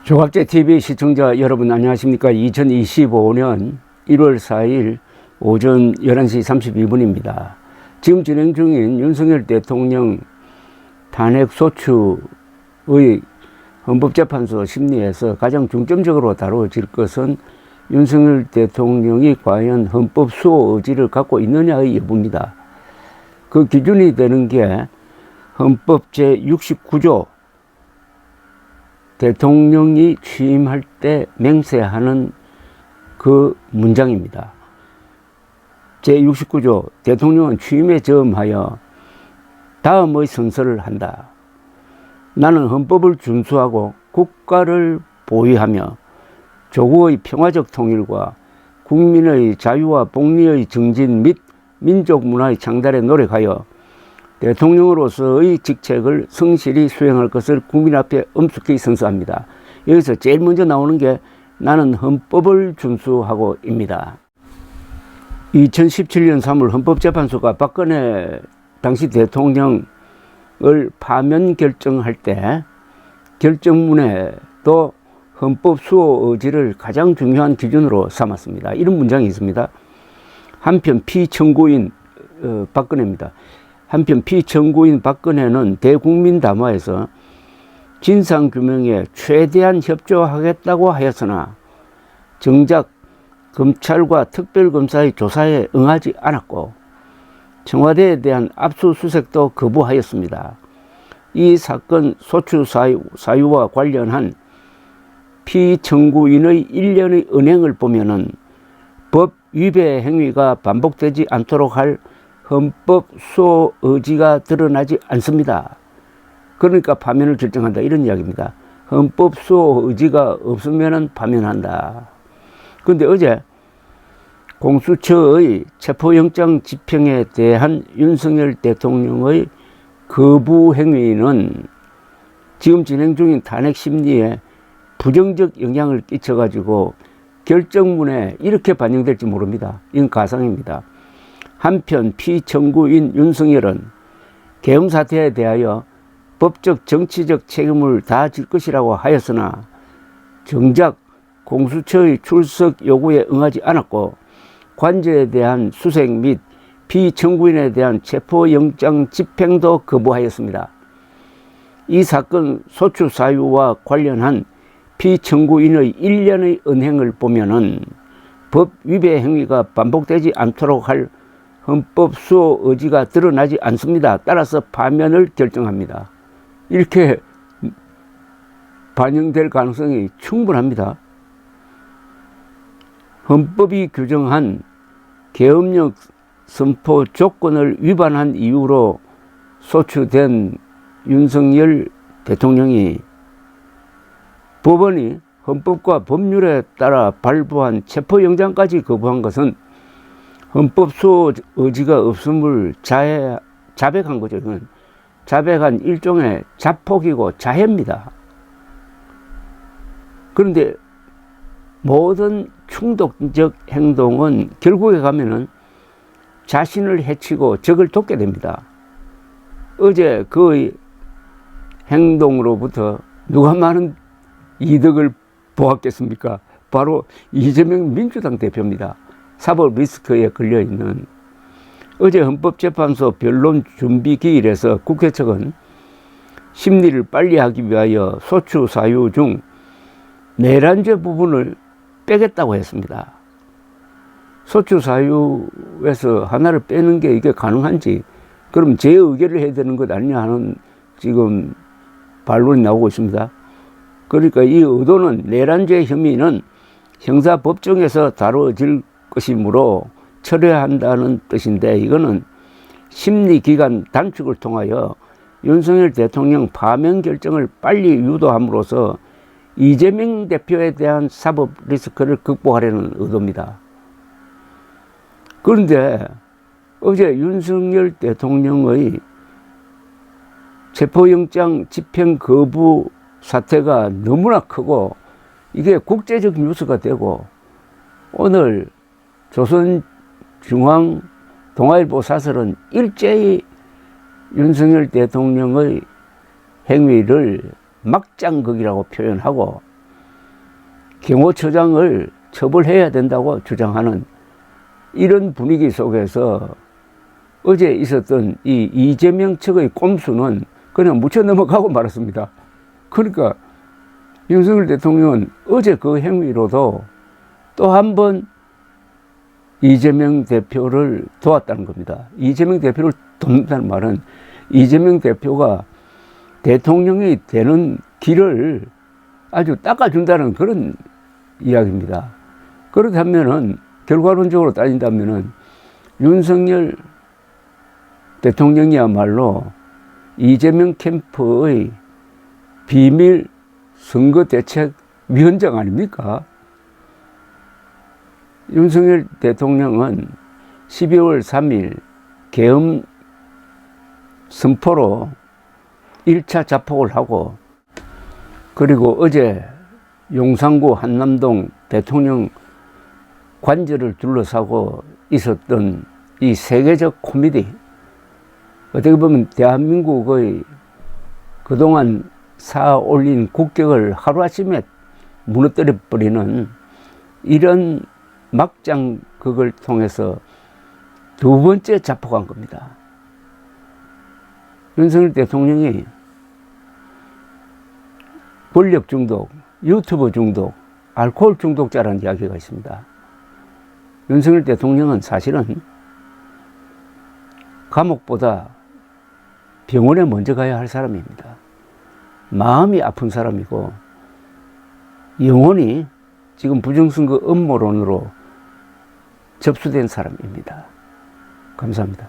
조갑제TV 시청자 여러분 안녕하십니까. 2025년 1월 4일 오전 11시 32분입니다. 지금 진행 중인 윤석열 대통령 탄핵소추의 헌법재판소 심리에서 가장 중점적으로 다뤄질 것은 윤석열 대통령이 과연 헌법 수호 의지를 갖고 있느냐의 여부입니다. 그 기준이 되는 게 헌법 제69조 대통령이 취임할 때 맹세하는 그 문장입니다. 제69조 대통령은 취임에 저음하여 다음의 선서를 한다. 나는 헌법을 준수하고 국가를 보위하며 조국의 평화적 통일과 국민의 자유와 복리의 증진 및 민족 문화의 창달에 노력하여 대통령으로서의 직책을 성실히 수행할 것을 국민 앞에 엄숙히 선서합니다. 여기서 제일 먼저 나오는 게 나는 헌법을 준수하고입니다. 2017년 3월 헌법재판소가 박근혜 당시 대통령을 파면 결정할 때 결정문에 또 헌법 수호 의지를 가장 중요한 기준으로 삼았습니다. 이런 문장이 있습니다. 한편 피청구인 박근혜입니다. 한편 피청구인 박근혜는 대국민 담화에서 진상규명에 최대한 협조하겠다고 하였으나 정작 검찰과 특별검사의 조사에 응하지 않았고 청와대에 대한 압수수색도 거부하였습니다. 이 사건 소추 사유와 관련한 피청구인의 일련의 은행을 보면은 법 위배 행위가 반복되지 않도록 할 헌법 수호 의지가 드러나지 않습니다. 그러니까 파면을 결정한다 이런 이야기입니다. 헌법 수호 의지가 없으면 파면한다. 그런데 어제 공수처의 체포영장 집행에 대한 윤석열 대통령의 거부 행위는 지금 진행 중인 탄핵 심리에 부정적 영향을 끼쳐가지고 결정문에 이렇게 반영될지 모릅니다. 이건 가상입니다. 한편 피청구인 윤석열은 계엄 사태에 대하여 법적 정치적 책임을 다질 것이라고 하였으나 정작 공수처의 출석 요구에 응하지 않았고 관저에 대한 수색 및 피청구인에 대한 체포영장 집행도 거부하였습니다. 이 사건 소추 사유와 관련한 피청구인의 일련의 은행을 보면은 법 위배 행위가 반복되지 않도록 할 헌법 수호 의지가 드러나지 않습니다. 따라서 파면을 결정합니다. 이렇게 반영될 가능성이 충분합니다. 헌법이 규정한 계엄령 선포 조건을 위반한 이유로 소추된 윤석열 대통령이 법원이 헌법과 법률에 따라 발부한 체포영장까지 거부한 것은 헌법 수호 의지가 없음을 자백한 거죠. 이건 자백한 일종의 자폭이고 자해입니다. 그런데 모든 충동적 행동은 결국에 가면은 자신을 해치고 적을 돕게 됩니다. 어제 그 행동으로부터 누가 많은 이득을 보았겠습니까? 바로 이재명 민주당 대표입니다. 사법 리스크에 걸려있는. 어제 헌법재판소 변론 준비 기일에서 국회 측은 심리를 빨리 하기 위하여 소추 사유 중 내란죄 부분을 빼겠다고 했습니다. 소추 사유에서 하나를 빼는 게 이게 가능한지, 그럼 재의결을 해야 되는 것 아니냐 하는 지금 반론이 나오고 있습니다. 그러니까 이 의도는 내란죄 혐의는 형사법정에서 다뤄질 것이므로 철회한다는 뜻인데, 이거는 심리기간 단축을 통하여 윤석열 대통령 파면 결정을 빨리 유도함으로써 이재명 대표에 대한 사법 리스크를 극복하려는 의도입니다. 그런데 어제 윤석열 대통령의 체포영장 집행 거부 사태가 너무나 크고 이게 국제적 뉴스가 되고, 오늘 조선중앙 동아일보 사설은 일제히 윤석열 대통령의 행위를 막장극이라고 표현하고 경호처장을 처벌해야 된다고 주장하는 이런 분위기 속에서 어제 있었던 이 이재명 측의 꼼수는 그냥 묻혀 넘어가고 말았습니다. 그러니까 윤석열 대통령은 어제 그 행위로도 또 한 번 이재명 대표를 도왔다는 겁니다. 이재명 대표를 돕는다는 말은 이재명 대표가 대통령이 되는 길을 아주 닦아준다는 그런 이야기입니다. 그렇다면은 결과론적으로 따진다면은 윤석열 대통령이야말로 이재명 캠프의 비밀 선거대책위원장 아닙니까? 윤석열 대통령은 12월 3일 계엄 선포로 1차 자폭을 하고 그리고 어제 용산구 한남동 대통령 관저를 둘러싸고 있었던 이 세계적 코미디, 어떻게 보면 대한민국의 그동안 쌓아 올린 국격을 하루아침에 무너뜨려 버리는 이런 막장극을 통해서 두 번째 자폭한 겁니다. 윤석열 대통령이 권력 중독, 유튜브 중독, 알코올 중독자라는 이야기가 있습니다. 윤석열 대통령은 사실은 감옥보다 병원에 먼저 가야 할 사람입니다. 마음이 아픈 사람이고 영원히 지금 부정선거 음모론으로 접수된 사람입니다. 감사합니다.